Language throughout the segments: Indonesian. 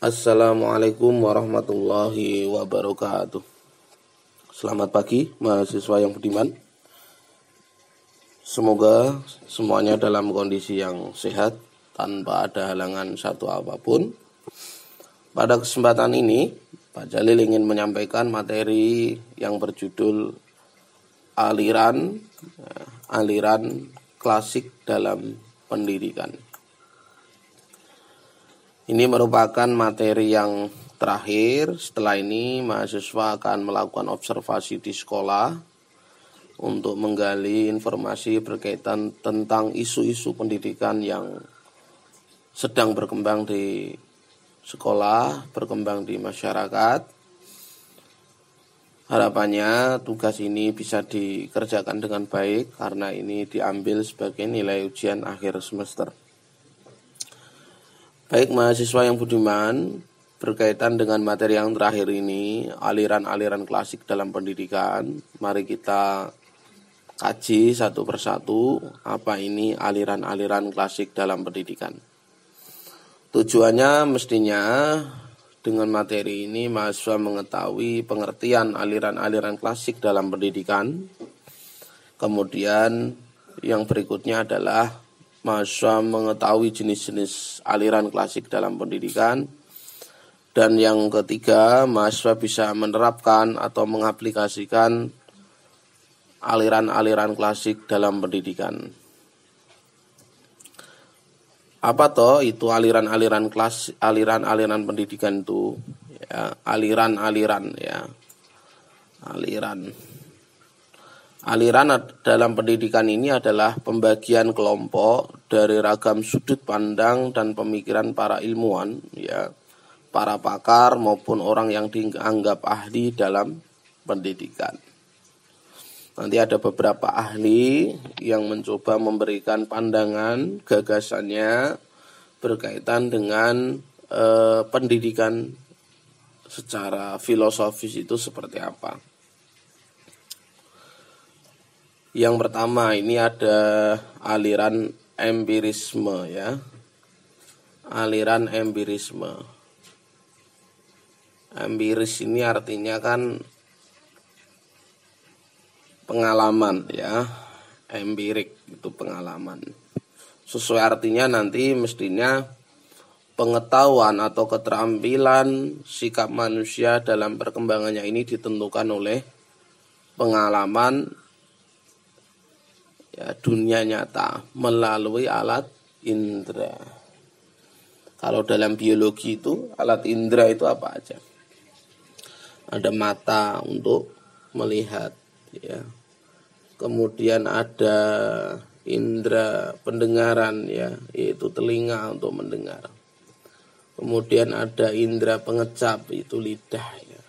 Assalamualaikum warahmatullahi wabarakatuh. Selamat pagi mahasiswa yang budiman. Semoga semuanya dalam kondisi yang sehat tanpa ada halangan satu apapun. Pada kesempatan ini Pak Jalil ingin menyampaikan materi yang berjudul aliran klasik dalam pendidikan. Ini merupakan materi yang terakhir. Setelah ini mahasiswa akan melakukan observasi di sekolah untuk menggali informasi berkaitan tentang isu-isu pendidikan yang sedang berkembang di sekolah, berkembang di masyarakat. Harapannya tugas ini bisa dikerjakan dengan baik karena ini diambil sebagai nilai ujian akhir semester. Baik mahasiswa yang budiman, berkaitan dengan materi yang terakhir ini, aliran-aliran klasik dalam pendidikan, mari kita kaji satu persatu apa ini aliran-aliran klasik dalam pendidikan. Tujuannya mestinya dengan materi ini mahasiswa mengetahui pengertian aliran-aliran klasik dalam pendidikan. Kemudian yang berikutnya adalah mahasiswa mengetahui jenis-jenis aliran klasik dalam pendidikan. Dan yang ketiga, mahasiswa bisa menerapkan atau mengaplikasikan aliran-aliran klasik dalam pendidikan. Apa toh itu aliran-aliran klasik, aliran-aliran pendidikan itu? Ya, aliran-aliran ya. Aliran dalam pendidikan ini adalah pembagian kelompok dari ragam sudut pandang dan pemikiran para ilmuwan, ya, para pakar maupun orang yang dianggap ahli dalam pendidikan. Nanti ada beberapa ahli yang mencoba memberikan pandangan, gagasannya berkaitan dengan pendidikan secara filosofis itu seperti apa. Yang pertama ini ada aliran empirisme ya. Aliran empirisme. Empiris ini artinya kan pengalaman ya. Empirik itu pengalaman. Sesuai artinya nanti mestinya pengetahuan atau keterampilan sikap manusia dalam perkembangannya ini ditentukan oleh pengalaman ya, dunia nyata melalui alat indera. Kalau dalam biologi itu alat indera itu apa aja? Ada mata untuk melihat, ya. Kemudian ada indera pendengaran, ya, yaitu telinga untuk mendengar. Kemudian ada indera pengecap, itu lidah, ya.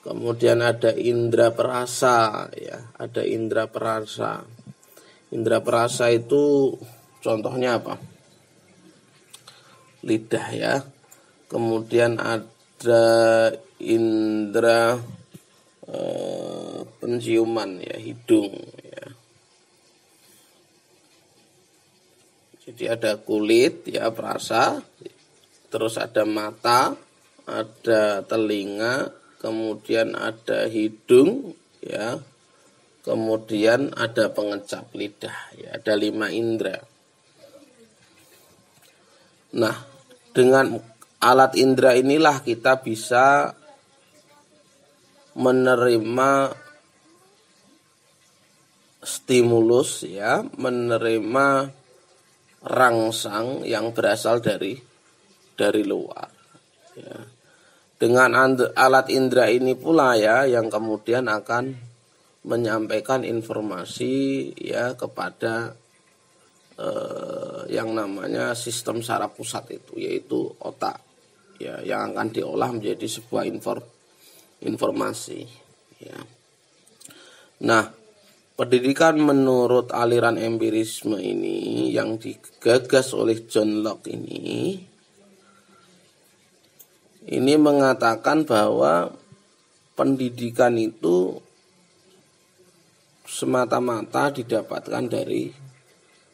Kemudian ada indera perasa, ya, ada indera perasa. Indera perasa itu contohnya apa? Lidah ya. Kemudian ada indera penciuman ya, hidung ya. Jadi ada kulit ya, perasa. Terus ada mata, ada telinga, kemudian ada hidung ya. Kemudian ada pengecap lidah, ya, ada 5 indera. Nah, dengan alat indera inilah kita bisa menerima stimulus, ya, menerima rangsang yang berasal dari luar. Ya. Dengan alat indera ini pula ya, yang kemudian akan menyampaikan informasi ya kepada yang namanya sistem saraf pusat itu, yaitu otak ya, yang akan diolah menjadi sebuah informasi ya. Nah, pendidikan menurut aliran empirisme ini yang digagas oleh John Locke ini mengatakan bahwa pendidikan itu semata-mata didapatkan dari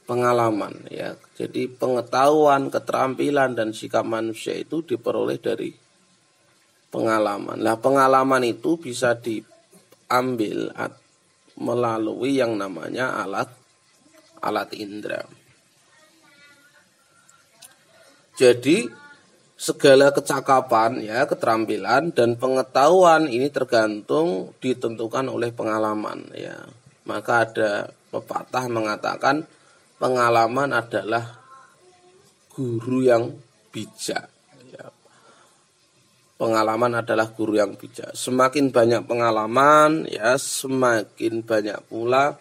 pengalaman ya. Jadi pengetahuan, keterampilan dan sikap manusia itu diperoleh dari pengalaman. Nah, pengalaman itu bisa diambil melalui yang namanya alat indera. Jadi segala kecakapan ya, keterampilan dan pengetahuan ini tergantung ditentukan oleh pengalaman ya. Maka ada pepatah mengatakan pengalaman adalah guru yang bijak ya. Pengalaman adalah guru yang bijak. Semakin banyak pengalaman ya, semakin banyak pula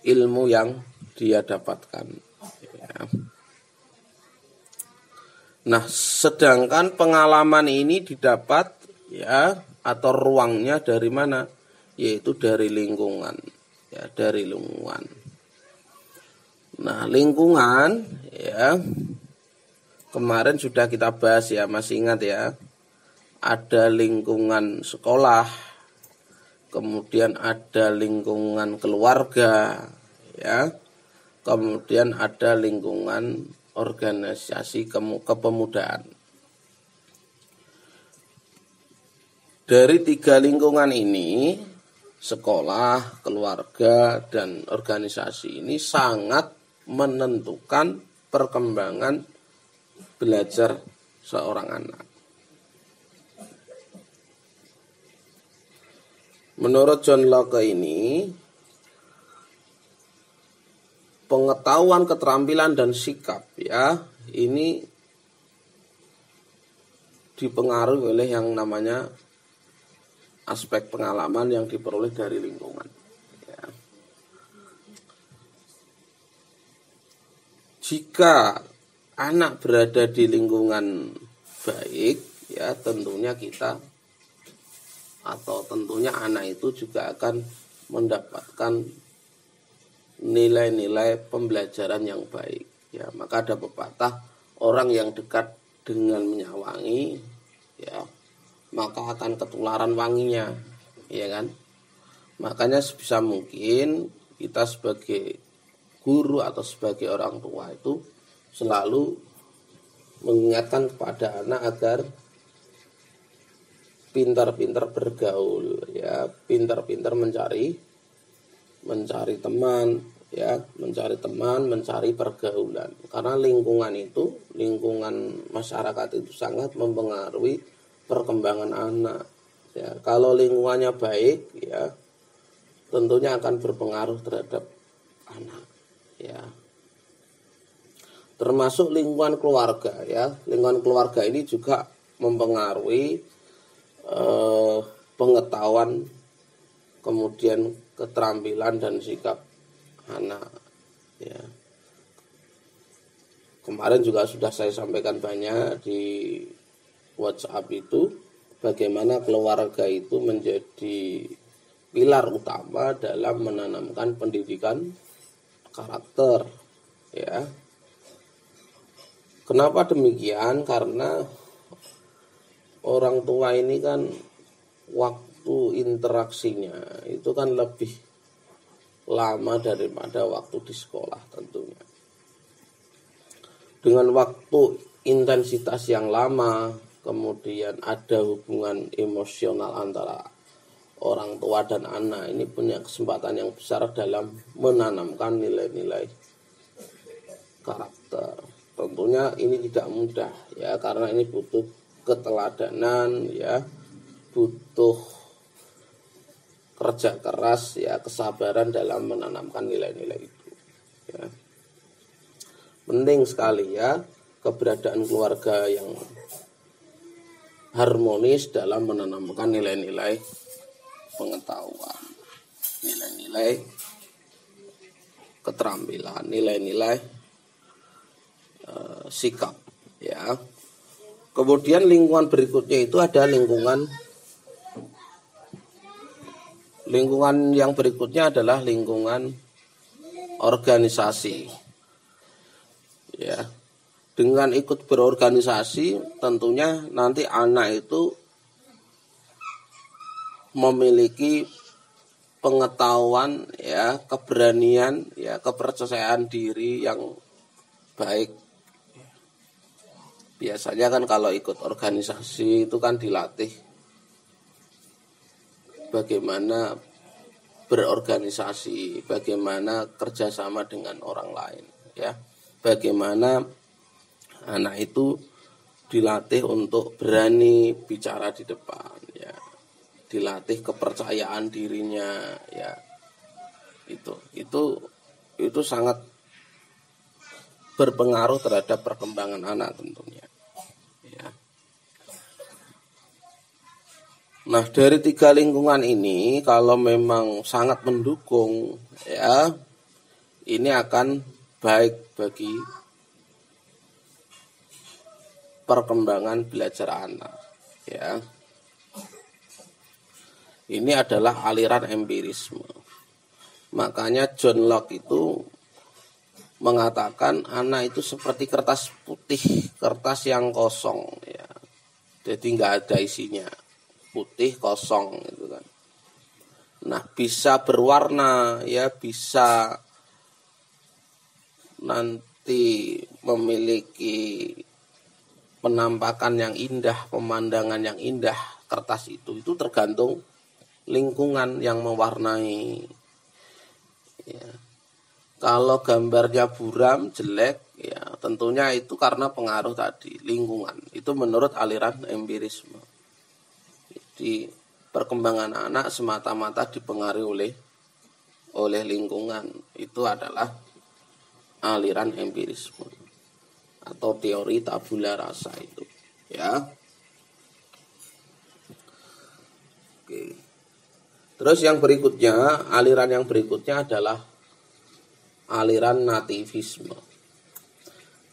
ilmu yang dia dapatkan ya. Nah, sedangkan pengalaman ini didapat ya, atau ruangnya dari mana? Yaitu dari lingkungan ya, dari lingkungan. Nah, lingkungan ya, kemarin sudah kita bahas ya, masih ingat ya. Ada lingkungan sekolah, kemudian ada lingkungan keluarga ya, kemudian ada lingkungan organisasi kepemudaan. Dari 3 lingkungan ini, sekolah, keluarga, dan organisasi ini sangat menentukan perkembangan belajar seorang anak. Menurut John Locke ini, pengetahuan, keterampilan dan sikap ya, ini dipengaruhi oleh yang namanya aspek pengalaman yang diperoleh dari lingkungan ya. Jika anak berada di lingkungan baik ya, tentunya anak itu juga akan mendapatkan nilai-nilai pembelajaran yang baik ya. Maka ada pepatah, orang yang dekat dengan minyak wangi ya, maka akan ketularan wanginya ya kan. Makanya sebisa mungkin kita sebagai guru atau sebagai orang tua itu selalu mengingatkan kepada anak agar pintar-pintar bergaul ya, pintar-pintar mencari teman ya, mencari pergaulan. Karena lingkungan masyarakat itu sangat mempengaruhi perkembangan anak ya. Kalau lingkungannya baik ya, tentunya akan berpengaruh terhadap anak ya. Termasuk lingkungan keluarga ya. Lingkungan keluarga ini juga mempengaruhi pengetahuan, kemudian keterampilan dan sikap anak ya. Kemarin juga sudah saya sampaikan banyak di WhatsApp itu, bagaimana keluarga itu menjadi pilar utama dalam menanamkan pendidikan karakter ya. Kenapa demikian? Karena orang tua ini kan waktu interaksinya itu kan lebih lama daripada waktu di sekolah tentunya. Dengan waktu intensitas yang lama, kemudian ada hubungan emosional antara orang tua dan anak, ini punya kesempatan yang besar dalam menanamkan nilai-nilai karakter. Tentunya ini tidak mudah ya, karena ini butuh keteladanan ya, butuh kerja keras ya, kesabaran dalam menanamkan nilai-nilai itu ya. Penting sekali ya keberadaan keluarga yang harmonis dalam menanamkan nilai-nilai pengetahuan, nilai-nilai keterampilan, nilai-nilai sikap ya. Kemudian lingkungan berikutnya itu ada lingkungan yang berikutnya adalah lingkungan organisasi ya. Dengan ikut berorganisasi tentunya nanti anak itu memiliki pengetahuan, ya, keberanian, ya, kepercayaan diri yang baik. Biasanya kan kalau ikut organisasi itu kan dilatih bagaimana berorganisasi, bagaimana kerjasama dengan orang lain, ya, bagaimana anak itu dilatih untuk berani bicara di depan, ya, dilatih kepercayaan dirinya, ya, itu sangat berpengaruh terhadap perkembangan anak tentunya. Ya. Nah, dari 3 lingkungan ini kalau memang sangat mendukung, ya, ini akan baik bagi perkembangan belajar anak, ya. Ini adalah aliran empirisme. Makanya John Locke itu mengatakan anak itu seperti kertas putih, kertas yang kosong, ya. Jadi nggak ada isinya, putih kosong gitu kan. Nah, bisa berwarna, ya, bisa nanti memiliki penampakan yang indah, pemandangan yang indah kertas itu tergantung lingkungan yang mewarnai, ya. Kalau gambarnya buram, jelek, ya tentunya itu karena pengaruh tadi, lingkungan. Itu menurut aliran empirisme. Jadi perkembangan anak semata-mata dipengaruhi oleh lingkungan. Itu adalah aliran empirisme atau teori tabula rasa itu, ya. Oke. Terus yang berikutnya, aliran yang berikutnya adalah aliran nativisme.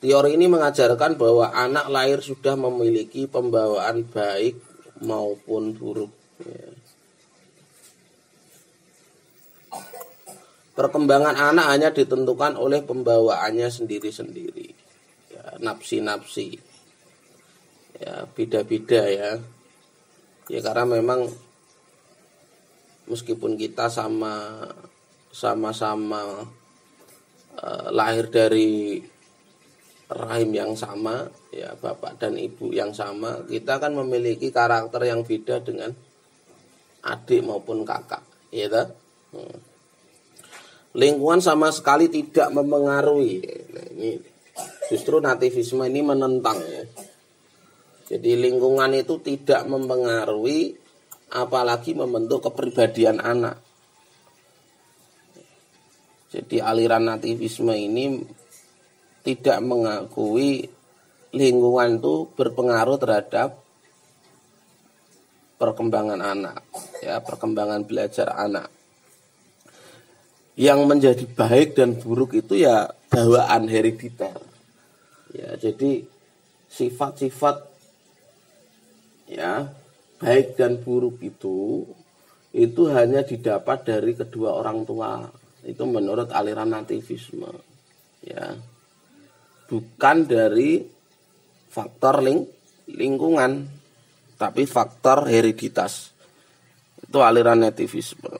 Teori ini mengajarkan bahwa anak lahir sudah memiliki pembawaan baik maupun buruk, ya. Perkembangan anak hanya ditentukan oleh pembawaannya sendiri-sendiri, ya, nafsi-nafsi, ya, beda-beda, ya. Ya, karena memang meskipun kita sama-sama lahir dari rahim yang sama, ya, bapak dan ibu yang sama, kita akan memiliki karakter yang beda dengan adik maupun kakak, ya. Lingkungan sama sekali tidak mempengaruhi. Nah, ini justru nativisme ini menentang, ya. Jadi lingkungan itu tidak mempengaruhi, apalagi membentuk kepribadian anak. Jadi aliran nativisme ini tidak mengakui lingkungan itu berpengaruh terhadap perkembangan anak, ya, perkembangan belajar anak. Yang menjadi baik dan buruk itu ya bawaan herediter. Ya, jadi sifat-sifat, ya, baik dan buruk itu hanya didapat dari kedua orang tua. Itu menurut aliran nativisme, ya, bukan dari faktor lingkungan, tapi faktor hereditas. Itu aliran nativisme.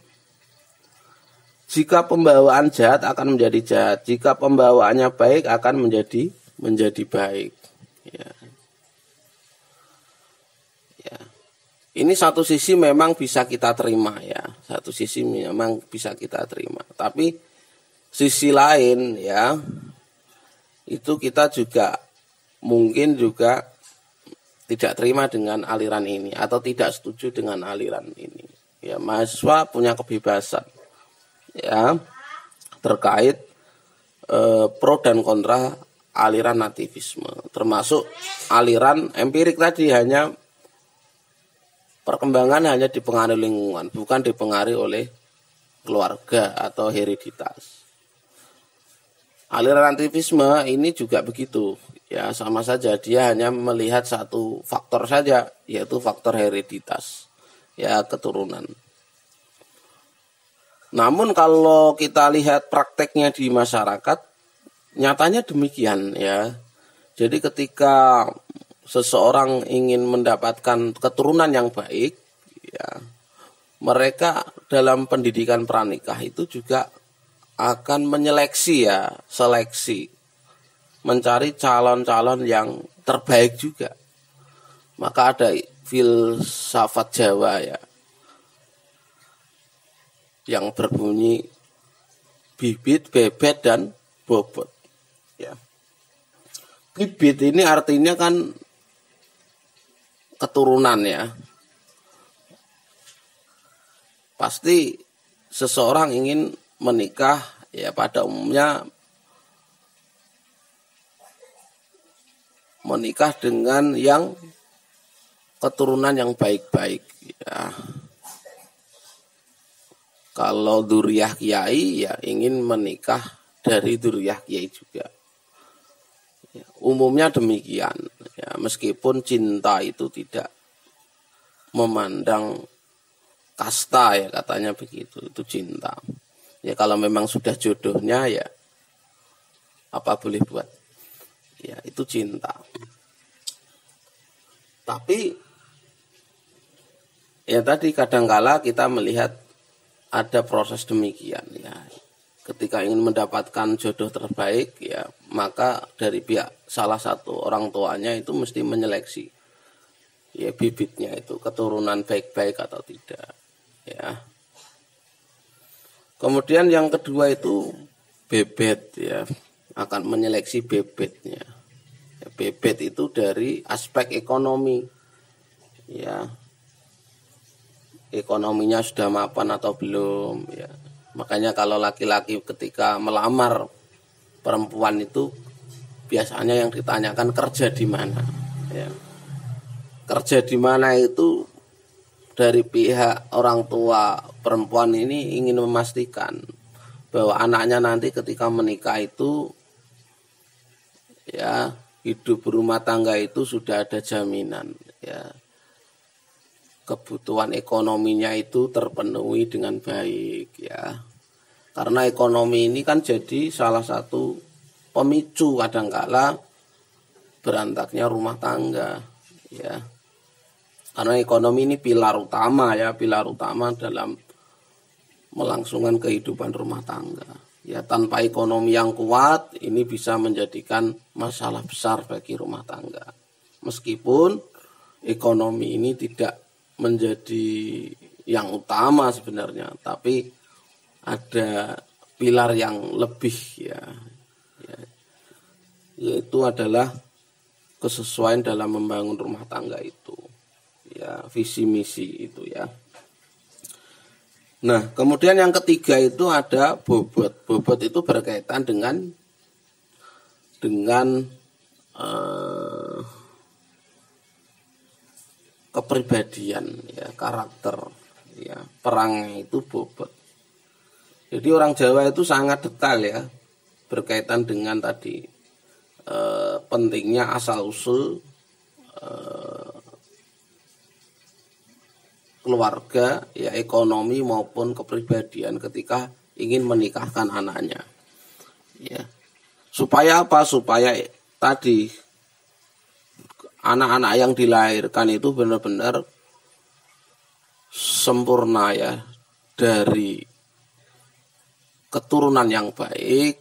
Jika pembawaan jahat akan menjadi jahat, jika pembawaannya baik akan menjadi baik, ya. Ya. Ini satu sisi memang bisa kita terima, ya. Satu sisi memang bisa kita terima. Tapi sisi lain, ya, itu kita juga mungkin juga tidak terima dengan aliran ini atau tidak setuju dengan aliran ini. Ya, mahasiswa punya kebebasan, ya, terkait pro dan kontra aliran nativisme, termasuk aliran empirik tadi, hanya perkembangan hanya dipengaruhi lingkungan, bukan dipengaruhi oleh keluarga atau hereditas. Aliran nativisme ini juga begitu, ya, sama saja, dia hanya melihat satu faktor saja, yaitu faktor hereditas, ya, keturunan. Namun kalau kita lihat prakteknya di masyarakat, nyatanya demikian, ya. Jadi ketika seseorang ingin mendapatkan keturunan yang baik, ya, mereka dalam pendidikan pranikah itu juga akan menyeleksi ya, seleksi, mencari calon-calon yang terbaik juga. Maka ada filsafat Jawa ya, yang berbunyi bibit, bebet, dan bobot. Ya. Bibit ini artinya kan keturunan ya. Pasti seseorang ingin menikah ya pada umumnya menikah dengan yang keturunan yang baik-baik ya. Kalau dzurriyyah kiai ya ingin menikah dari dzurriyyah kiai juga. Ya, umumnya demikian ya, meskipun cinta itu tidak memandang kasta ya, katanya begitu, itu cinta. Ya kalau memang sudah jodohnya ya apa boleh buat. Ya itu cinta. Tapi ya tadi kadangkala kita melihat ada proses demikian ya. Ketika ingin mendapatkan jodoh terbaik ya, maka dari pihak salah satu orang tuanya itu mesti menyeleksi ya bibitnya itu keturunan baik-baik atau tidak ya. Kemudian yang kedua itu bebet ya, akan menyeleksi bebetnya. Ya, bebet itu dari aspek ekonomi ya. Ekonominya sudah mapan atau belum ya. Makanya kalau laki-laki ketika melamar perempuan itu biasanya yang ditanyakan kerja di mana ya. Kerja di mana itu dari pihak orang tua perempuan ini ingin memastikan bahwa anaknya nanti ketika menikah itu ya hidup berumah tangga itu sudah ada jaminan ya. Kebutuhan ekonominya itu terpenuhi dengan baik ya. Karena ekonomi ini kan jadi salah satu pemicu kadangkala berantaknya rumah tangga ya. Karena ekonomi ini pilar utama ya, pilar utama dalam melangsungkan kehidupan rumah tangga. Ya tanpa ekonomi yang kuat ini bisa menjadikan masalah besar bagi rumah tangga. Meskipun ekonomi ini tidak menjadi yang utama sebenarnya, tapi ada pilar yang lebih ya, yaitu adalah kesesuaian dalam membangun rumah tangga itu. Ya, visi misi itu ya. Nah, kemudian yang ketiga itu ada bobot. Bobot itu berkaitan dengan kepribadian ya, karakter ya, perangnya itu bobot. Jadi orang Jawa itu sangat detail ya, berkaitan dengan tadi pentingnya asal usul keluarga ya, ekonomi maupun kepribadian ketika ingin menikahkan anaknya ya. Supaya apa? Supaya tadi anak-anak yang dilahirkan itu benar-benar sempurna ya, dari keturunan yang baik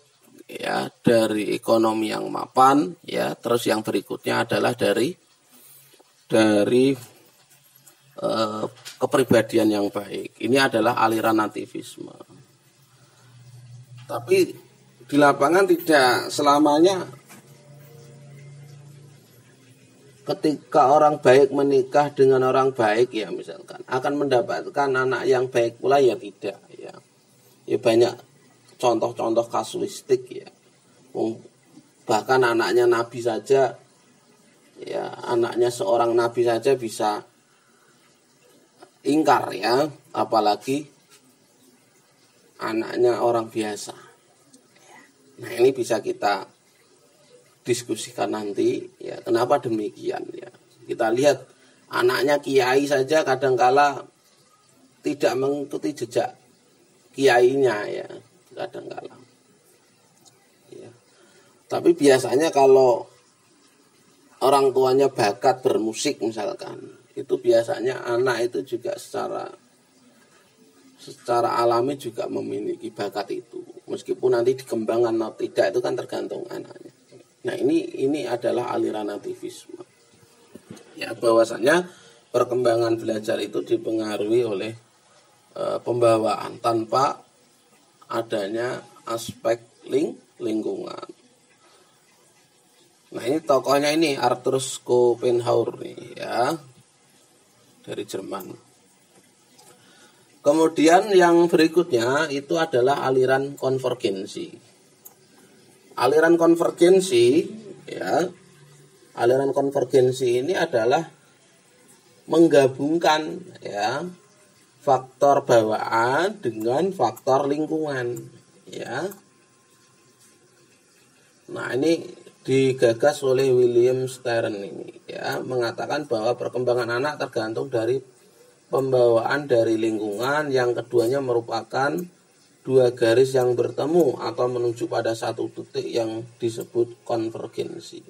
ya, dari ekonomi yang mapan ya. Terus yang berikutnya adalah dari kepribadian yang baik. Ini adalah aliran nativisme. Tapi di lapangan tidak selamanya ketika orang baik menikah dengan orang baik ya misalkan akan mendapatkan anak yang baik pula ya tidak ya. Ya banyak contoh-contoh kasuistik ya. Bahkan anaknya nabi saja ya, anaknya seorang nabi saja bisa ingkar ya, apalagi anaknya orang biasa. Nah ini bisa kita diskusikan nanti ya, kenapa demikian ya. Kita lihat anaknya kiai saja kadangkala tidak mengikuti jejak kiainya ya, kadangkala ya. Tapi biasanya kalau orang tuanya bakat bermusik misalkan, itu biasanya anak itu juga secara secara alami juga memiliki bakat itu. Meskipun nanti dikembangkan atau tidak itu kan tergantung anaknya. Nah, ini adalah aliran nativisme. Ya, bahwasanya perkembangan belajar itu dipengaruhi oleh pembawaan tanpa adanya aspek lingkungan. Nah, ini tokohnya ini Arthur Schopenhauer nih ya, dari Jerman. Kemudian yang berikutnya itu adalah aliran konvergensi. Aliran konvergensi ya, aliran konvergensi ini adalah menggabungkan ya faktor bawaan dengan faktor lingkungan ya. Nah, ini digagas oleh William Stern ini ya, mengatakan bahwa perkembangan anak tergantung dari pembawaan dari lingkungan, yang keduanya merupakan dua garis yang bertemu atau menuju pada satu titik yang disebut konvergensi.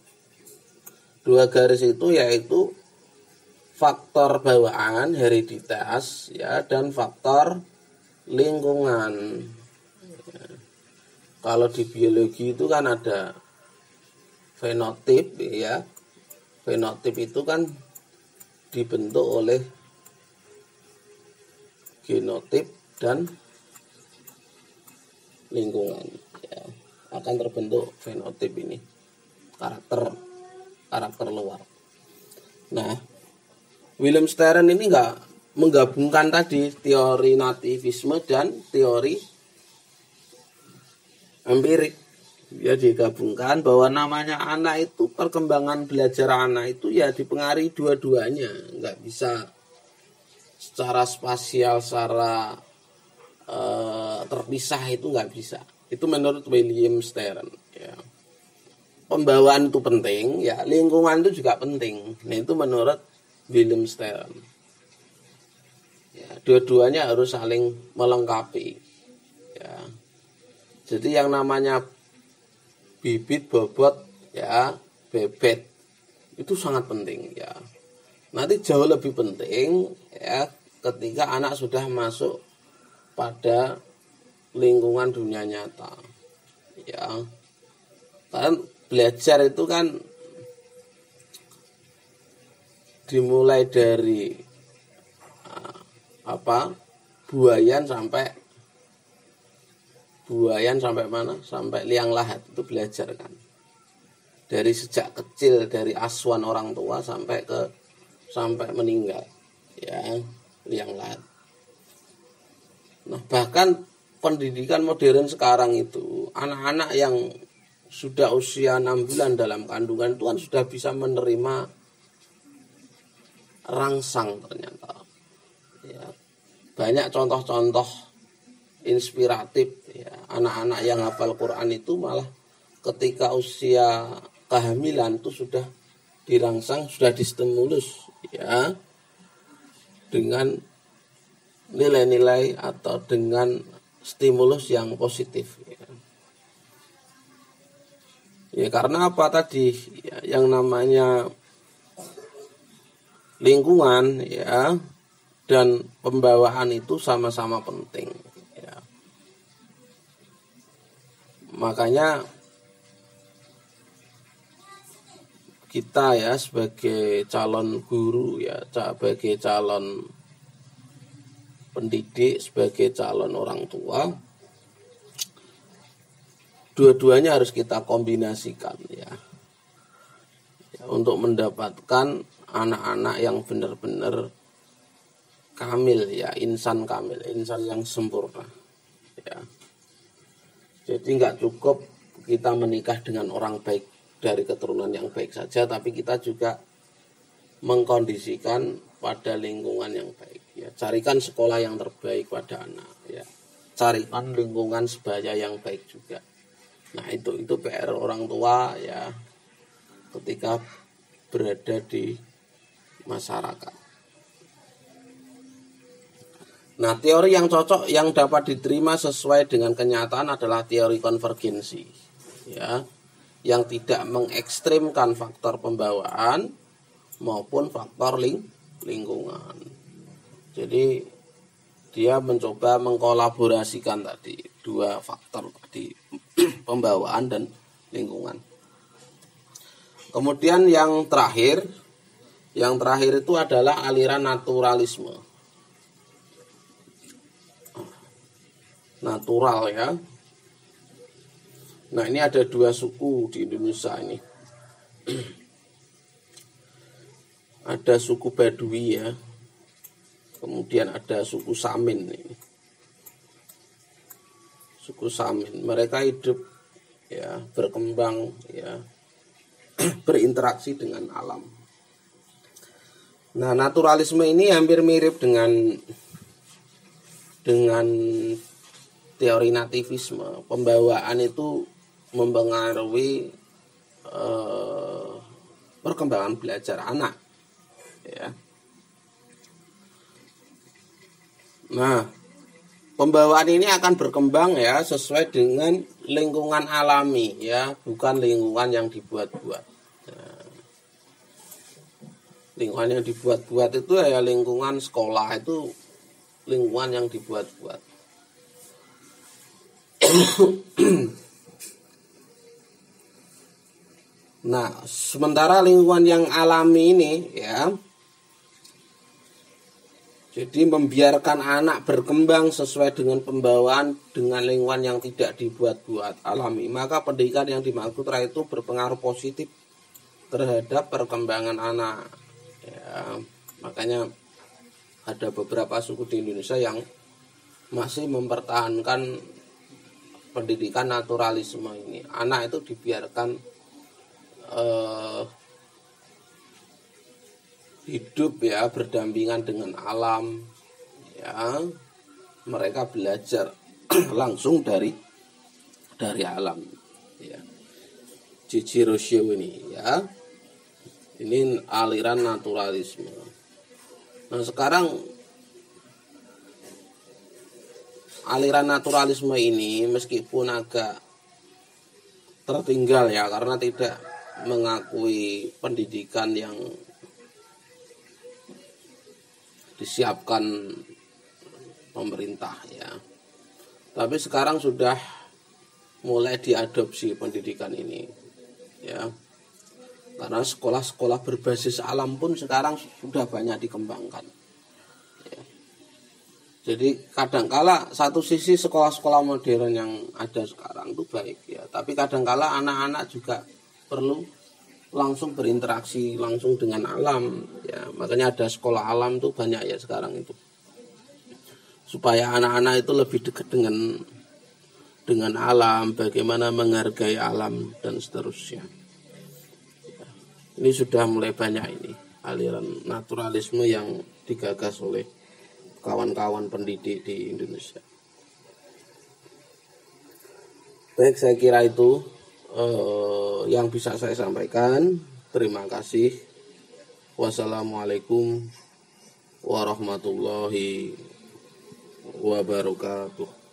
Dua garis itu yaitu faktor bawaan hereditas ya dan faktor lingkungan. Ya. Kalau di biologi itu kan ada fenotip ya. Fenotip itu kan dibentuk oleh genotip dan lingkungan ya. Akan terbentuk fenotip ini, karakter luar. Nah, William Stern ini enggak menggabungkan tadi teori nativisme dan teori empirik. Ya, digabungkan bahwa namanya anak itu, perkembangan belajar anak itu ya dipengaruhi dua-duanya, nggak bisa secara spasial, secara terpisah, itu nggak bisa. Itu menurut William Stern ya. Pembawaan itu penting ya, lingkungan itu juga penting. Nah, itu menurut William Stern ya, dua-duanya harus saling melengkapi ya. Jadi yang namanya bibit, bobot ya, bebet itu sangat penting ya. Nanti jauh lebih penting ya ketika anak sudah masuk pada lingkungan dunia nyata ya. Kan belajar itu kan dimulai dari buayan sampai mana? Sampai liang lahat itu belajar kan. Dari sejak kecil, dari asuhan orang tua sampai meninggal ya, liang lahat. Nah, bahkan pendidikan modern sekarang itu, anak-anak yang sudah usia 6 bulan dalam kandungan itu kan sudah bisa menerima rangsang ternyata ya. Banyak contoh-contoh inspiratif ya. Anak-anak yang hafal Quran itu malah ketika usia kehamilan itu sudah dirangsang, sudah distimulus ya, dengan nilai-nilai atau dengan stimulus yang positif ya. Ya, karena apa tadi ya, yang namanya lingkungan ya dan pembawaan itu sama-sama penting ya. Makanya kita ya sebagai calon guru ya, sebagai calon pendidik, sebagai calon orang tua, dua-duanya harus kita kombinasikan ya, untuk mendapatkan anak-anak yang benar-benar kamil ya, insan kamil, insan yang sempurna ya. Jadi nggak cukup kita menikah dengan orang baik dari keturunan yang baik saja, tapi kita juga mengkondisikan pada lingkungan yang baik ya. Carikan sekolah yang terbaik pada anak ya, carikan lingkungan sebaya yang baik juga. Nah, itu PR orang tua ya ketika berada di masyarakat. Nah, teori yang cocok yang dapat diterima sesuai dengan kenyataan adalah teori konvergensi ya, yang tidak mengekstrimkan faktor pembawaan maupun faktor lingkungan. Jadi dia mencoba mengkolaborasikan tadi dua faktor tadi, pembawaan dan lingkungan. Kemudian yang terakhir itu adalah aliran naturalisme. Natural ya. Nah, ini ada dua suku di Indonesia ini. Ada suku Baduy ya. Kemudian ada suku Samin ini. Suku Samin, mereka hidup ya, berkembang ya, berinteraksi dengan alam. Nah, naturalisme ini hampir mirip dengan teori nativisme. Pembawaan itu mempengaruhi perkembangan belajar anak ya. Nah, pembawaan ini akan berkembang ya sesuai dengan lingkungan alami ya, bukan lingkungan yang dibuat-buat. Nah, lingkungan yang dibuat-buat itu ya lingkungan sekolah, itu lingkungan yang dibuat-buat. Nah, sementara lingkungan yang alami ini ya, jadi membiarkan anak berkembang sesuai dengan pembawaan dengan lingkungan yang tidak dibuat-buat, alami, maka pendidikan yang dimaksud itu berpengaruh positif terhadap perkembangan anak ya. Makanya ada beberapa suku di Indonesia yang masih mempertahankan pendidikan naturalisme ini. Anak itu dibiarkan hidup ya, berdampingan dengan alam ya, mereka belajar langsung dari alam ya. Gigi Rousseau ini ya, ini aliran naturalisme. Nah, sekarang aliran naturalisme ini meskipun agak tertinggal ya, karena tidak mengakui pendidikan yang disiapkan pemerintah ya. Tapi sekarang sudah mulai diadopsi pendidikan ini ya. Karena sekolah-sekolah berbasis alam pun sekarang sudah banyak dikembangkan ya. Jadi kadangkala satu sisi sekolah-sekolah modern yang ada sekarang itu baik ya, tapi kadangkala anak-anak juga perlu langsung berinteraksi langsung dengan alam ya. Makanya ada sekolah alam tuh banyak ya sekarang itu, supaya anak-anak itu lebih dekat dengan alam, bagaimana menghargai alam dan seterusnya ya. Ini sudah mulai banyak ini aliran naturalisme yang digagas oleh kawan-kawan pendidik di Indonesia. Baik, saya kira itu yang bisa saya sampaikan. Terima kasih. Wassalamualaikum warahmatullahi wabarakatuh.